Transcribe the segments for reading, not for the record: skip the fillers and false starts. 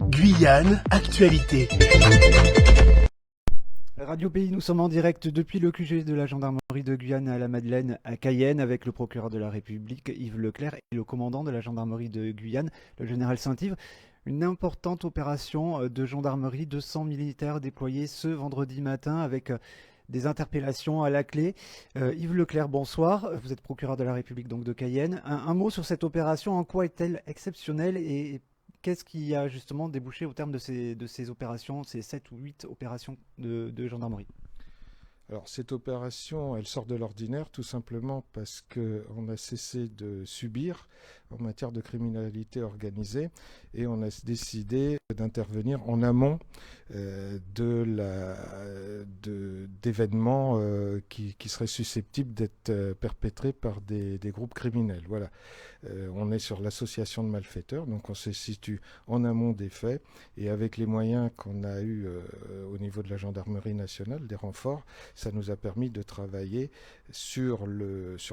Guyane, actualité. Radio Pays, nous sommes en direct depuis le QG de la gendarmerie de Guyane à la Madeleine à Cayenne avec le procureur de la République Yves Leclerc et le commandant de la gendarmerie de Guyane, le général Saint-Yves. Une importante opération de gendarmerie, 200 militaires déployés ce vendredi matin avec des interpellations à la clé. Yves Leclerc, bonsoir. Vous êtes procureur de la République donc de Cayenne. Un mot sur cette opération, en quoi est-elle exceptionnelle et qu'est-ce qui a justement débouché au terme de ces opérations, ces 7 ou 8 opérations de gendarmerie? Alors cette opération, elle sort de l'ordinaire tout simplement parce qu'on a cessé de subir en matière de criminalité organisée et on a décidé d'intervenir en amont d'événements qui seraient susceptibles d'être perpétrés par des groupes criminels. Voilà. On est sur l'association de malfaiteurs, donc on se situe en amont des faits et avec les moyens qu'on a eus au niveau de la gendarmerie nationale, des renforts, ça nous a permis de travailler sur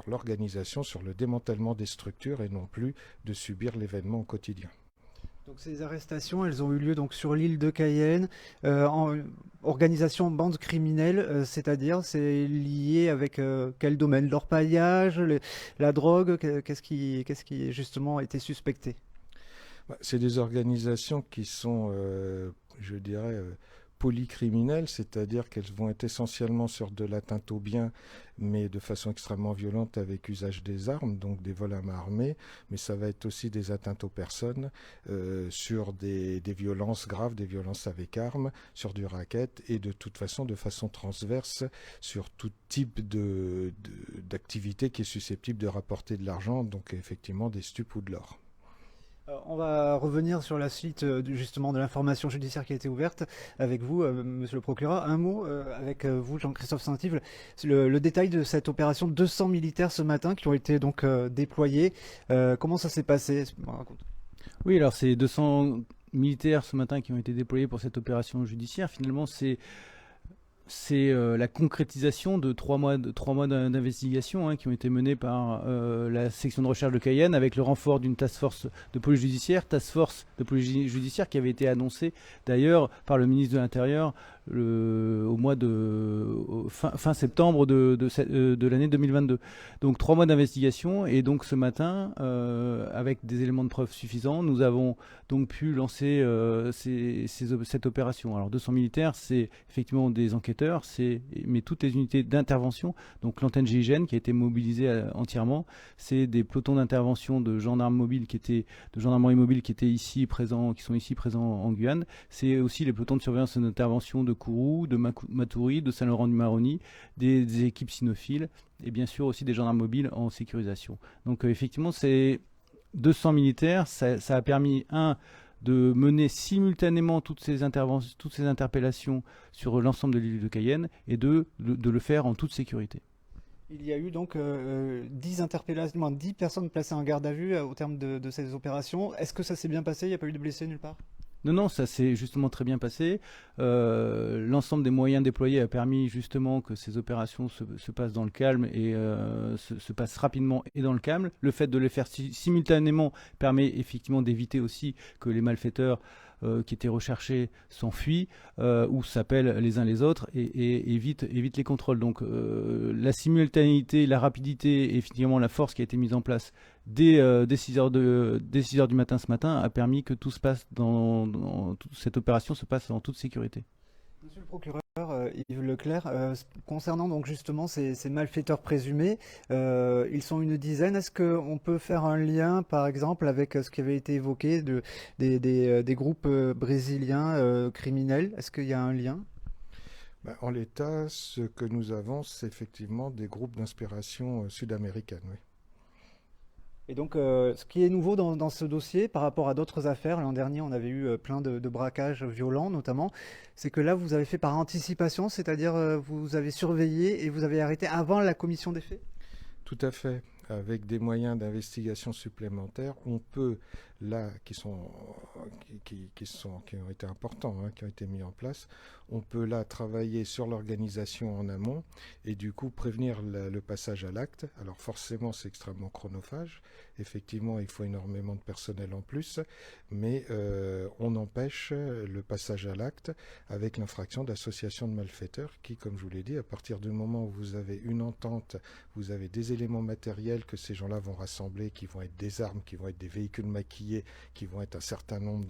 l'organisation, sur le démantèlement des structures et non plus de subir l'événement au quotidien. Donc ces arrestations, elles ont eu lieu donc sur l'île de Cayenne, en organisation bande criminelle, c'est-à-dire c'est lié avec quel domaine? L'orpaillage, la drogue, qu'est-ce qui justement était suspecté? C'est des organisations qui sont, je dirais, polycriminelles, c'est-à-dire qu'elles vont être essentiellement sur de l'atteinte aux biens, mais de façon extrêmement violente avec usage des armes, donc des vols à main armée, mais ça va être aussi des atteintes aux personnes, sur des violences graves, des violences avec armes, sur du racket, et de toute façon, de façon transverse, sur tout type d'activité qui est susceptible de rapporter de l'argent, donc effectivement des stupes ou de l'or. On va revenir sur la suite justement de l'information judiciaire qui a été ouverte avec vous, monsieur le procureur. Un mot avec vous, Jean-Christophe Saint-Yves, le détail de cette opération, 200 militaires ce matin qui ont été donc déployés. Comment ça s'est passé? Oui, alors c'est 200 militaires ce matin qui ont été déployés pour cette opération judiciaire. Finalement, c'est la concrétisation de 3 mois d'investigation qui ont été menés par la section de recherche de Cayenne avec le renfort d'une task force de police judiciaire qui avait été annoncée d'ailleurs par le ministre de l'Intérieur au mois fin septembre de l'année 2022. Donc 3 mois d'investigation et donc ce matin, avec des éléments de preuve suffisants, nous avons donc pu lancer cette opération. Alors 200 militaires, c'est effectivement des enquêteurs, mais toutes les unités d'intervention, donc l'antenne GIGN qui a été mobilisée entièrement, c'est des pelotons d'intervention de gendarmerie mobile qui sont ici présents en Guyane. C'est aussi les pelotons de surveillance et d'intervention de Kourou, de Matoury, de Saint-Laurent-du-Maroni, des équipes cynophiles et bien sûr aussi des gendarmes mobiles en sécurisation. Donc effectivement, c'est 200 militaires, ça a permis, de mener simultanément toutes ces interpellations sur l'ensemble de l'île de Cayenne et de le faire en toute sécurité. Il y a eu donc 10 interpellations, 10 personnes placées en garde à vue au terme de ces opérations. Est-ce que ça s'est bien passé? Il n'y a pas eu de blessés nulle part? Non, ça s'est justement très bien passé. L'ensemble des moyens déployés a permis justement que ces opérations se passent dans le calme et se passent rapidement et dans le calme. Le fait de les faire simultanément permet effectivement d'éviter aussi que les malfaiteurs qui étaient recherchés s'enfuient ou s'appellent les uns les autres et évite les contrôles. Donc la simultanéité, la rapidité et effectivement la force qui a été mise en place dès 6 heures du matin ce matin a permis que tout se passe cette opération se passe en toute sécurité. Monsieur le procureur Yves Leclerc, concernant donc justement ces malfaiteurs présumés, ils sont une dizaine. Est-ce qu'on peut faire un lien, par exemple, avec ce qui avait été évoqué des groupes brésiliens criminels? Est-ce qu'il y a un lien? En l'état, ce que nous avons, c'est effectivement des groupes d'inspiration sud-américaine. Oui. Et donc, ce qui est nouveau dans ce dossier par rapport à d'autres affaires, l'an dernier, on avait eu plein de braquages violents notamment, c'est que là, vous avez fait par anticipation, c'est-à-dire vous avez surveillé et vous avez arrêté avant la commission des faits? Tout à fait. avec des moyens d'investigation supplémentaires, on peut, là, qui ont été importants, hein, qui ont été mis en place, on peut là travailler sur l'organisation en amont et du coup prévenir le passage à l'acte. Alors forcément, c'est extrêmement chronophage. Effectivement, il faut énormément de personnel en plus, mais on empêche le passage à l'acte avec l'infraction d'association de malfaiteurs qui, comme je vous l'ai dit, à partir du moment où vous avez une entente, vous avez des éléments matériels que ces gens-là vont rassembler, qui vont être des armes, qui vont être des véhicules maquillés, qui vont être un certain nombre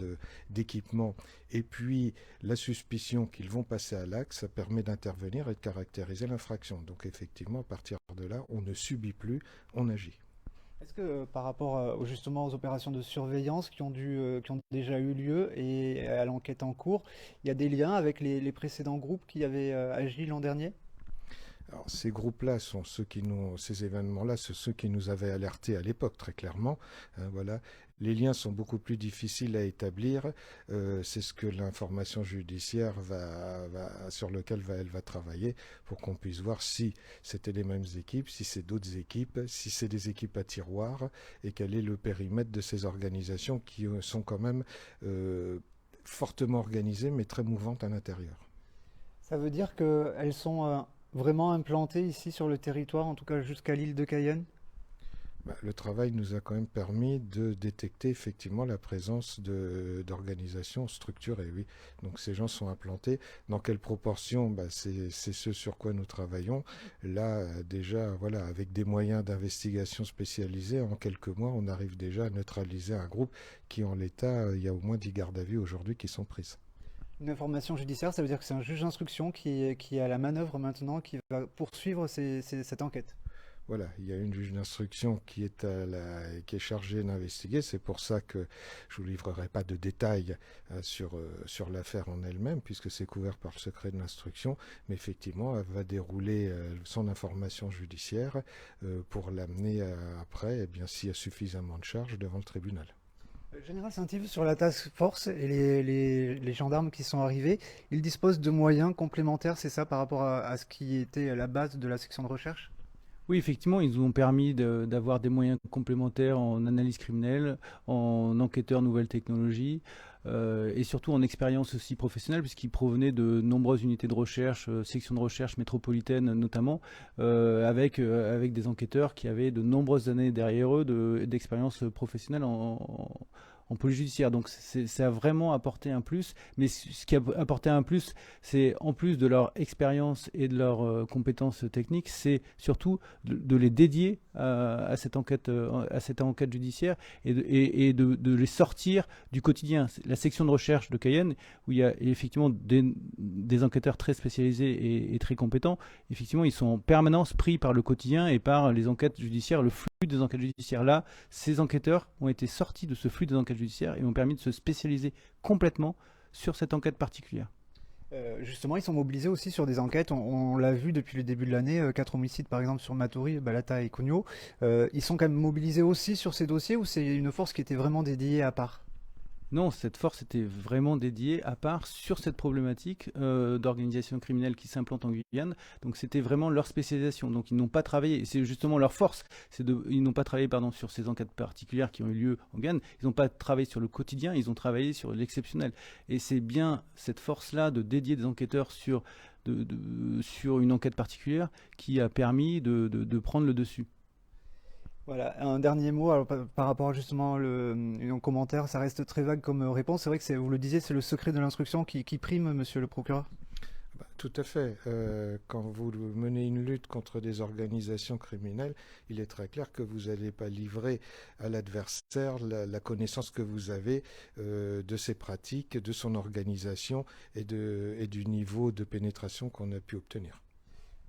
d'équipements, et puis la suspicion qu'ils vont passer à l'acte, ça permet d'intervenir et de caractériser l'infraction. Donc effectivement, à partir de là, on ne subit plus, on agit. Est-ce que par rapport justement aux opérations de surveillance qui ont déjà eu lieu et à l'enquête en cours, il y a des liens avec les précédents groupes qui avaient agi l'an dernier? Alors, ces groupes-là sont ces événements-là, c'est ceux qui nous avaient alertés à l'époque, très clairement. Voilà. Les liens sont beaucoup plus difficiles à établir. C'est ce que l'information judiciaire sur lequel elle va travailler pour qu'on puisse voir si c'était les mêmes équipes, si c'est d'autres équipes, si c'est des équipes à tiroir et quel est le périmètre de ces organisations qui sont quand même fortement organisées mais très mouvantes à l'intérieur. Ça veut dire qu'elles sont vraiment implantées ici sur le territoire, en tout cas jusqu'à l'île de Cayenne? Le travail nous a quand même permis de détecter effectivement la présence d'organisations structurées, oui. Donc ces gens sont implantés. Dans quelle proportion? C'est ce sur quoi nous travaillons. Là, déjà, voilà, avec des moyens d'investigation spécialisés, en quelques mois, on arrive déjà à neutraliser un groupe qui, en l'état, il y a au moins 10 gardes à vue aujourd'hui qui sont prises. Une information judiciaire, ça veut dire que c'est un juge d'instruction qui est à la manœuvre maintenant, qui va poursuivre cette enquête. Voilà, il y a une juge d'instruction qui est chargée d'investiguer. C'est pour ça que je ne vous livrerai pas de détails sur l'affaire en elle-même, puisque c'est couvert par le secret de l'instruction. Mais effectivement, elle va dérouler son information judiciaire pour l'amener après, eh bien, s'il y a suffisamment de charges, devant le tribunal. Général Saint-Yves, sur la task force et les gendarmes qui sont arrivés, ils disposent de moyens complémentaires, c'est ça, par rapport à ce qui était la base de la section de recherche? Oui, effectivement, ils nous ont permis d'avoir des moyens complémentaires en analyse criminelle, en enquêteurs nouvelles technologies et surtout en expérience aussi professionnelle, puisqu'ils provenaient de nombreuses unités de recherche, sections de recherche métropolitaines notamment, avec des enquêteurs qui avaient de nombreuses années derrière eux d'expérience professionnelle en police judiciaire. Donc ça a vraiment apporté un plus, mais ce qui a apporté un plus, c'est en plus de leur expérience et de leurs compétences techniques, c'est surtout de les dédier à cette enquête judiciaire et de les sortir du quotidien. La section de recherche de Cayenne, où il y a effectivement des enquêteurs très spécialisés et très compétents, effectivement ils sont en permanence pris par le quotidien et par les enquêtes judiciaires, le flux des enquêtes judiciaires. Là, ces enquêteurs ont été sortis de ce flux des enquêtes judiciaires et ont permis de se spécialiser complètement sur cette enquête particulière. Justement, ils sont mobilisés aussi sur des enquêtes. On l'a vu depuis le début de l'année, 4 homicides par exemple sur Matoury, Balata et Cugno. Ils sont quand même mobilisés aussi sur ces dossiers ou c'est une force qui était vraiment dédiée à part? Non, cette force était vraiment dédiée à part sur cette problématique d'organisation criminelle qui s'implante en Guyane. Donc c'était vraiment leur spécialisation. Donc ils n'ont pas travaillé, c'est justement leur force, ils n'ont pas travaillé sur ces enquêtes particulières qui ont eu lieu en Guyane. Ils n'ont pas travaillé sur le quotidien, ils ont travaillé sur l'exceptionnel. Et c'est bien cette force-là de dédier des enquêteurs sur une enquête particulière qui a permis de prendre le dessus. Voilà, un dernier mot alors, par rapport justement au commentaire, ça reste très vague comme réponse. C'est vrai que vous le disiez, c'est le secret de l'instruction qui prime, monsieur le procureur? Tout à fait. Quand vous menez une lutte contre des organisations criminelles, il est très clair que vous n'allez pas livrer à l'adversaire la connaissance que vous avez de ses pratiques, de son organisation et du niveau de pénétration qu'on a pu obtenir.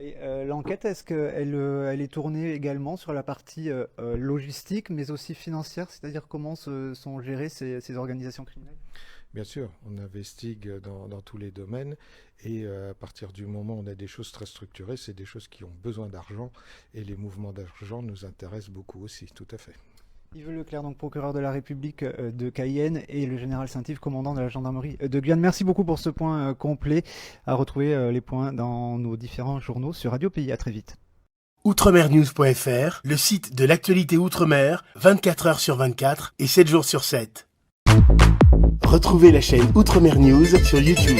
Et l'enquête, est-ce qu'elle est tournée également sur la partie logistique, mais aussi financière, c'est-à-dire comment sont gérées ces organisations criminelles? Bien sûr, on investigue dans tous les domaines et à partir du moment où on a des choses très structurées, c'est des choses qui ont besoin d'argent et les mouvements d'argent nous intéressent beaucoup aussi, tout à fait. Yves Leclerc, donc procureur de la République de Cayenne, et le général Saint-Yves, commandant de la gendarmerie de Guyane. Merci beaucoup pour ce point complet. À retrouver les points dans nos différents journaux sur Radio Pays. À très vite. Outremernews.fr, le site de l'actualité Outre-mer, 24 heures sur 24 et 7 jours sur 7. Retrouvez la chaîne Outremer News sur YouTube.